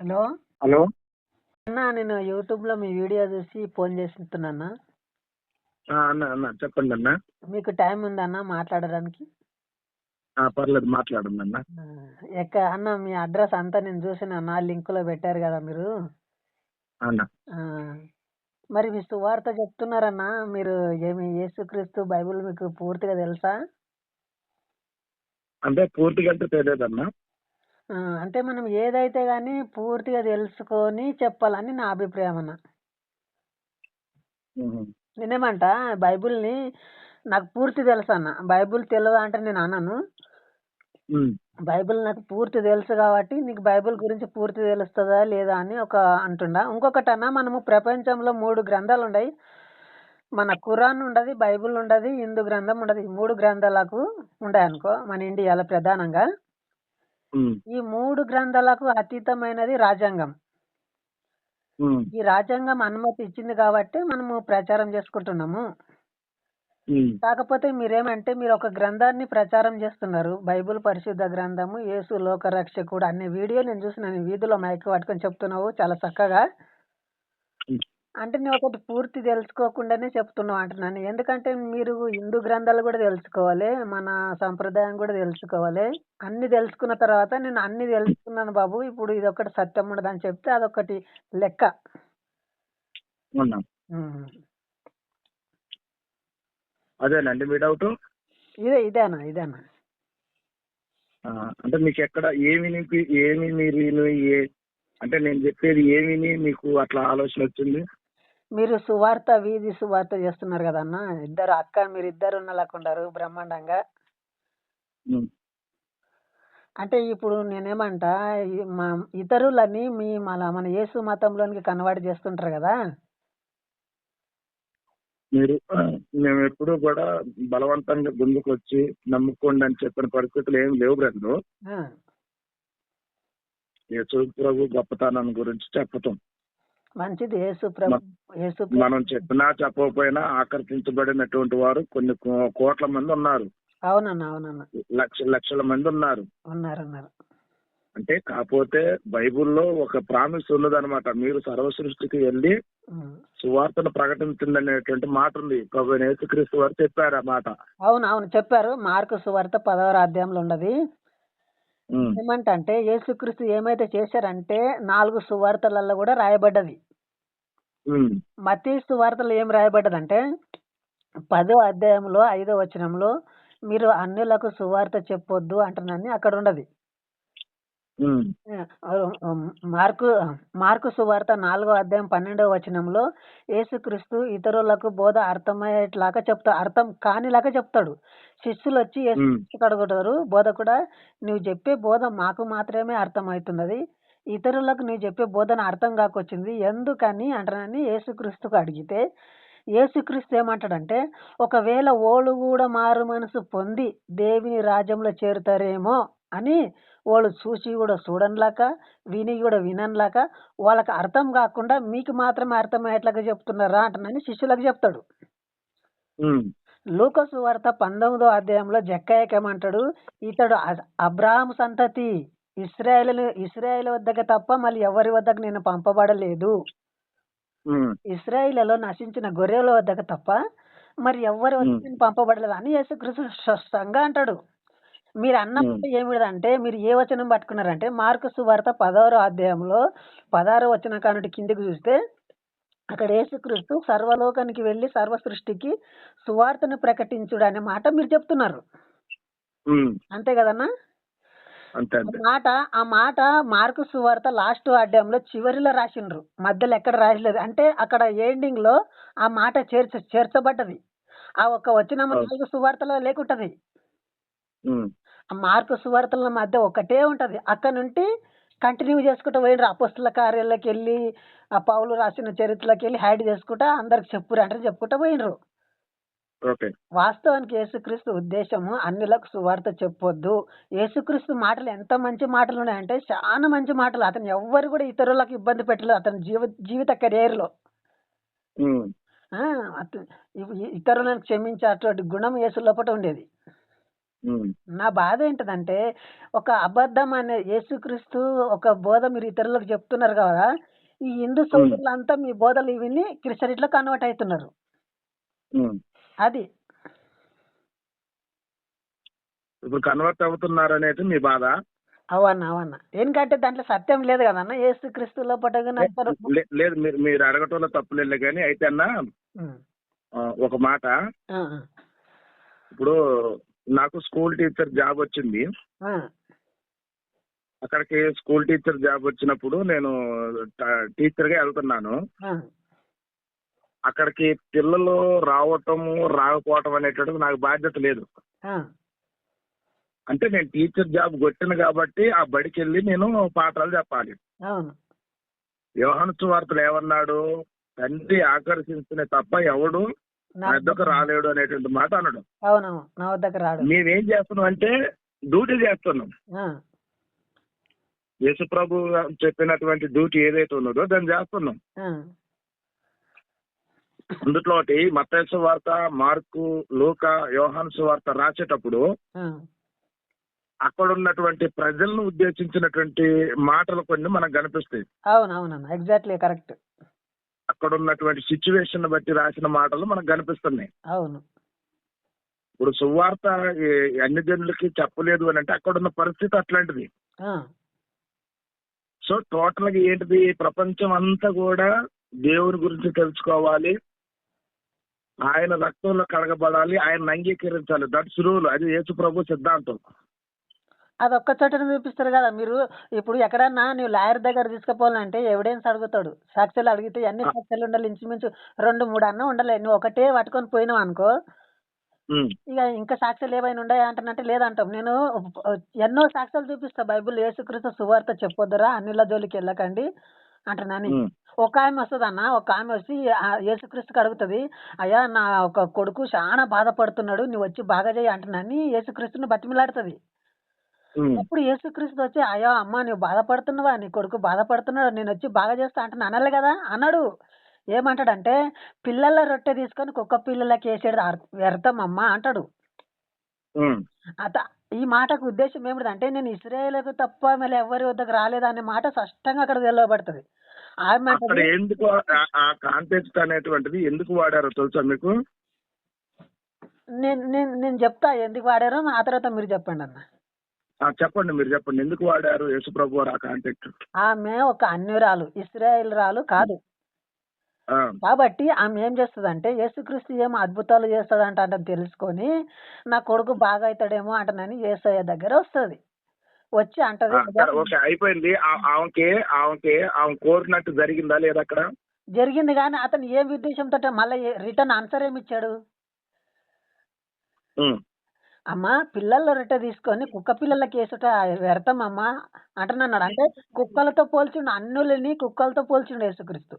Hello hello. అన్న, నేను యూట్యూబ్లో మీ వీడియో చూసి ఫోన్ చేస్తున్నాను. అన్న అన్న చెప్పండి అన్న. మీకు టైం ఉందన్న మాట్లాడడానికి? పర్లేదు మాట్లాడండి అన్న. అన్న, మీ అడ్రస్ అంతా నేను చూసిన అన్న, లింకులో పెట్టారు కదా మీరు. అన్న ఆ, మరి మీ సువార్త చెప్తున్నారన్న, మీరు ఏమి యేసుక్రీస్తు బైబిల్ మీకు పూర్తిగా తెలుసా? అంటే పూర్తిగా అంటే తెలియదన్న. అంటే మనం ఏదైతే కానీ పూర్తిగా తెలుసుకొని చెప్పాలని నా అభిప్రాయం అన్న. నేనేమంటా, బైబిల్ని నాకు పూర్తి తెలుసు అన్న. బైబిల్ తెలియదు అంటే నేను అనను. బైబిల్ నాకు పూర్తి తెలుసు కాబట్టి నీకు బైబిల్ గురించి పూర్తి తెలుస్తుందా లేదా అని అంటుండా. ఇంకొకటి అన్న, మనము ప్రపంచంలో 3 గ్రంథాలు ఉన్నాయి. మన ఖురాన్ ఉండదు, బైబిల్ ఉండదు, హిందూ గ్రంథం ఉండదు. ఈ 3 గ్రంథాలకు ఉన్నాయి అనుకో మన ఇండియాలో ప్రధానంగా. ఈ 3 గ్రంథాలకు అతీతమైనది రాజ్యాంగం. ఈ రాజ్యాంగం అనుమతి ఇచ్చింది కాబట్టి మనము ప్రచారం చేసుకుంటున్నాము. కాకపోతే మీరేమంటే, మీరు ఒక గ్రంథాన్ని ప్రచారం చేస్తున్నారు, బైబిల్ పరిశుద్ధ గ్రంథము, యేసు లోకరక్షకుడు అనే వీడియో నేను చూసినాను. వీధిలో మైక్ పట్టుకొని చెప్తున్నావు చాలా చక్కగా. అంటే నేను ఒకటి పూర్తి తెలుసుకోకుండానే చెప్తున్నావు అంటున్నాను. ఎందుకంటే మీరు హిందూ గ్రంథాలు కూడా తెలుసుకోవాలి, మన సంప్రదాయం కూడా తెలుసుకోవాలి. అన్ని తెలుసుకున్న తర్వాత నేను అన్ని తెలుసుకున్నాను బాబు, ఇప్పుడు ఇది ఒకటి సత్యం ఉండదని చెప్తే అదొకటి లెక్క. అదేనండి మీ డౌట్? ఇదేనా అంటే మీకు ఎక్కడ ఏమి మీరు అంటే నేను చెప్పేది ఏమిని మీకు అట్లా ఆలోచన వచ్చింది? మీరు వీధి సువార్త చేస్తున్నారు కదన్నా, మీరు ఇద్దరు ఉన్నలాకుండారు బ్రహ్మాండంగా. అంటే ఇప్పుడు నేనేమంటా, మా ఇతరులని మన యేసు మతంలోనికి కన్వర్ట్ చేస్తుంటారు కదా. మేము ఎప్పుడు కూడా బలవంతంగా గుందుకు వచ్చి నమ్ముకోండి అని చెప్పిన పరిస్థితులు ఏం లేవు బ్రదరు. యేసు ప్రభు గొప్పతనం గురించి చెప్పటం మంచిది. మనం చెప్పినా చెప్పకపోయినా ఆకర్షించబడినటువంటి వారు కొన్ని కోట్ల మంది ఉన్నారు. అవునన్నా. లక్షల మంది ఉన్నారు. అంటే కాకపోతే బైబుల్లో ఒక ప్రామిస్ ఉన్నదనమాట, మీరు సర్వ సృష్టికి వెళ్ళి సువార్తను ప్రకటించండి అనేటువంటి మాట ఉంది. ప్రభు యేసుక్రీస్తు వారు చెప్పారు ఆ మాట. అవును చెప్పారు. మార్కు సువార్త 10వ అధ్యాయంలో ఉన్నది. ఏమంటే యేసుక్రీస్తు ఏమైతే చేశారంటే 4 సువార్తలలో కూడా రాయబడ్డది. మత్తయి సువార్తలో ఏం రాయబడ్డదంటే 10వ అధ్యాయంలో 5వ వచనంలో మీరు అన్యులకు సువార్త చెప్పొద్దు అంటున్నాన్ని అక్కడ ఉండదు. మార్కు సువార్త 4వ అధ్యాయం 12వ వచనంలో యేసుక్రీస్తు ఇతరులకు బోధ అర్థమయ్యేట్లాగా అర్థం కానిలాగా చెప్తాడు. శిష్యులు వచ్చి యేసుక్రీస్తుకు అడుగుతారు, బోధకుడా నువ్వు చెప్పే బోధ మాకు మాత్రమే అర్థమవుతున్నది, ఇతరులకు నువ్వు చెప్పే బోధన అర్థం కాకొచ్చింది ఎందుకని అంటానని యేసుక్రీస్తుకు అడిగితే, యేసుక్రీస్తు ఏమంటాడంటే, ఒకవేళ ఓళ్ళు కూడా మారు మనసు పొంది దేవుని రాజ్యంలో చేరుతారేమో అని వాళ్ళు చూసి కూడా చూడనిలాక, విని కూడా విననిలాక, వాళ్ళకి అర్థం కాకుండా మీకు మాత్రమే అర్థమయ్యేట్లాగా చెప్తున్నారా అంటున్నాని శిష్యులకు చెప్తాడు. లూకా సువార్త 19వ అధ్యాయంలో జక్కయ్యకి ఏమంటాడు, ఇతడు అబ్రాహాము సంతతి, ఇశ్రాయేలు వద్దకు తప్ప మళ్ళీ ఎవరి వద్దకు నేను పంపబడలేదు, ఇశ్రాయేలులో నశించిన గొర్రెల వద్దకు తప్ప మరి ఎవరి వద్దకు నేను పంపబడలేదు అని యేసుక్రీస్తు స్పష్టంగా అంటాడు. మీరు అన్నప్పుడు ఏమిటంటే, మీరు ఏ వచనం పట్టుకున్నారంటే మార్కు సువార్త 10వ అధ్యాయంలో 16వ వచనం కానుండి కిందికి చూస్తే అక్కడ యేసుక్రీస్తు సర్వలోకానికి వెళ్ళి సర్వ సృష్టికి సువార్తను ప్రకటించుడు అనే మాట మీరు చెప్తున్నారు. అంతే కదన్నా? ఆ మాట మార్కు సువార్త లాస్ట్ అధ్యాయంలో చివరిలో రాసిండ్రు, మధ్యలో ఎక్కడ రాయలేదు. అంటే అక్కడ ఎండింగ్ లో ఆ మాట చేర్చబడ్డది. ఆ ఒక్క వచనం 4 సువార్తలో లేకుంటది. మార్కు సువార్తల మధ్య ఒకటే ఉంటది. అక్కడ నుండి కంటిన్యూ చేసుకుంటూ పోయినరు. అపోస్తుల కార్యాలకి వెళ్ళి, ఆ పౌలు రాసిన చరిత్రలోకి వెళ్ళి హైడ్ చేసుకుంటా అందరికి చెప్పుకుంటూ పోయినరు. వాస్తవానికి యేసుక్రీస్తు ఉద్దేశము అన్యులకు సువార్త చెప్పొద్దు. యేసుక్రీస్తు మాటలు ఎంత మంచి మాటలు ఉన్నాయంటే చాలా మంచి మాటలు. అతను ఎవ్వరు కూడా ఇతరులకు ఇబ్బంది పెట్టలేదు అతని జీవిత కెరియర్ లో. ఇతరులను క్షమించే అటువంటి గుణం యేసు లోపల ఉండేది. ఉమ్, నా బాధ ఏంటిదంటే ఒక అబద్ధం అనే యేసుక్రీస్తు ఒక బోధ మీరు ఇతరులకు చెప్తున్నారు కదా, ఈ హిందూ ఉమ్, సోదరులంతా మీ బోధలు విని క్రిస్టియనిటీలో కన్వర్ట్ అవుతున్నారు. ఉమ్. అది ఇప్పుడు కన్వర్ట్ అవుతున్నారు అనేది మీ బాధ. అవన్న ఎందుకంటే దాంట్లో సత్యం లేదు కదన్న, యేసుక్రీస్తులో పట్టగా లేదు, మీరు మీరు అడగటంలో తప్పులేదు కానీ అయితే అన్న ఒక మాట. ఇప్పుడు నాకు స్కూల్ టీచర్ జాబ్ వచ్చింది. అక్కడికి స్కూల్ టీచర్ జాబ్ వచ్చినప్పుడు నేను టీచర్ గా వెళ్తున్నాను. అక్కడికి పిల్లలు రావటము రాకపోవటం అనేటువంటిది నాకు బాధ్యత లేదు. అంటే నేను టీచర్ జాబ్ కొట్టిన కాబట్టి ఆ బడికి వెళ్ళి నేను పాఠాలు చెప్పాలి. యోహాను సువార్తలు ఏమన్నాడు? తండ్రి ఆకర్షించిన తప్ప ఎవడు నా వద్దకు రాలేడు అనేటువంటి మాట అన్నాడు. నా వద్దకు రాడు. మేమేం చేస్తున్నాం అంటే డ్యూటీ చేస్తున్నాం. యేసుప్రభు చెప్పినటువంటి డ్యూటీ ఏదైతే ఉన్నదో దాన్ని చేస్తున్నాం. అందులో ఒకటి మత్తయి సువార్త, మార్కు, లూకా, యోహాను సువార్త రాసేటప్పుడు అక్కడ ఉన్నటువంటి ప్రజలను ఉద్దేశించినటువంటి మాటలు కొన్ని మనకు కనిపిస్తాయి. అవునవునన్నా, ఎగ్జాక్ట్లీ కరెక్ట్. అక్కడ ఉన్నటువంటి సిచ్యువేషన్ బట్టి రాసిన మాటలు మనకు కనిపిస్తున్నాయి. అవును. ఇప్పుడు సువార్త అన్ని జనులకి చెప్పలేదు అని అంటే అక్కడ ఉన్న పరిస్థితి అట్లాంటిది. సో టోటల్ గా ఏంటిది, ప్రపంచం అంతా కూడా దేవుని గురించి తెలుసుకోవాలి, ఆయన రక్తంలో కడగబడాలి, ఆయన అంగీకరించాలి. That's rule. అది యేసు ప్రభు సిద్ధాంతం. అది ఒక్క చోటనే చూపిస్తారు కదా. మీరు ఇప్పుడు ఎక్కడన్నా నువ్వు లాయర్ దగ్గర తీసుకుపోవాలంటే ఎవిడెన్స్ అడుగుతాడు, సాక్ష్యాలు అడిగితే అన్ని సాక్ష్యాలు ఉండాలి. ఇంచుమించు 2-3 అన్న ఉండాలి. నువ్వు ఒకటే పట్టుకొని పోయినావు అనుకో, ఇక ఇంకా సాక్ష్యాలు ఏమైనా ఉన్నాయా అంటానంటే లేదంటాం. నేను ఎన్నో సాక్ష్యాలు చూపిస్తా. బైబుల్ యేసుక్రీస్తు సువార్త చెప్పొద్దురా, అన్నిల జోలికి వెళ్ళకండి అంటున్నాను. ఒక ఆమె వస్తుంది అన్న, ఒక ఆమె వచ్చి యేసుక్రీస్తుకి అడుగుతుంది, అయ్యా నా ఒక కొడుకు చాలా బాధపడుతున్నాడు, నువ్వు వచ్చి బాగా చేయి అంటున్నాను. యేసుక్రీస్తుని బతిమిలాడుతుంది. అప్పుడు యేసుక్రీస్తు వచ్చి, అయ్యా అమ్మ నువ్వు బాధపడుతున్నావా, నీ కొడుకు బాధపడుతున్నాడు, నేను వచ్చి బాగా చేస్తా అంటున్నా అనాలి కదా. అన్నాడు. ఏమంటాడంటే పిల్లల రొట్టె తీసుకొని కుక్క పిల్లలకి వేసేది వ్యర్థం అమ్మ అంటాడు. ఈ మాటకు ఉద్దేశం ఏమిటంటే నేను ఇశ్రాయేలుకు తప్ప మళ్ళీ ఎవరి వద్దకు రాలేదు అనే మాట స్పష్టంగా అక్కడ తెలవబడుతుంది. ఎందుకు ఆ కాంటెక్స్ట్ అనేటువంటిది ఎందుకు వాడారో తెలుసా మీకు? నేను చెప్తా ఎందుకు వాడారో, ఆ తర్వాత మీరు చెప్పండి అన్న. చెప్పండి, మీరు చెప్పండి ఎందుకు వాడారు యేసు ప్రభు ఆ కాంటెక్స్ట్. ఆమె ఒక అన్యురాలు, ఇశ్రాయేల్ రాలు కాదు. కాబట్టి ఆమె ఏం చేస్తుందంటే యేసుక్రీస్తు ఏమో అద్భుతాలు చేస్తాడంట అంటే తెలుసుకొని నా కొడుకు బాగా అవుతాడేమో అంటనని యేసయ్య దగ్గర వస్తుంది. వచ్చి అంటది, అయిపోయింది. ఆమె కోరినట్టు జరిగిందా లేదా? అక్కడ జరిగింది కానీ అతను ఏం ఉద్దేశంతో మళ్ళీ రిటర్న్ ఆన్సర్ ఏమి ఇచ్చాడు? అమ్మ పిల్లల రొట్టె తీసుకొని కుక్క పిల్లలకి వేసుట వ్యర్థం అమ్మ అంటున్నాడు. అంటే కుక్కలతో పోల్చిండు, అన్నులని కుక్కలతో పోల్చిండు యేసుక్రీస్తు.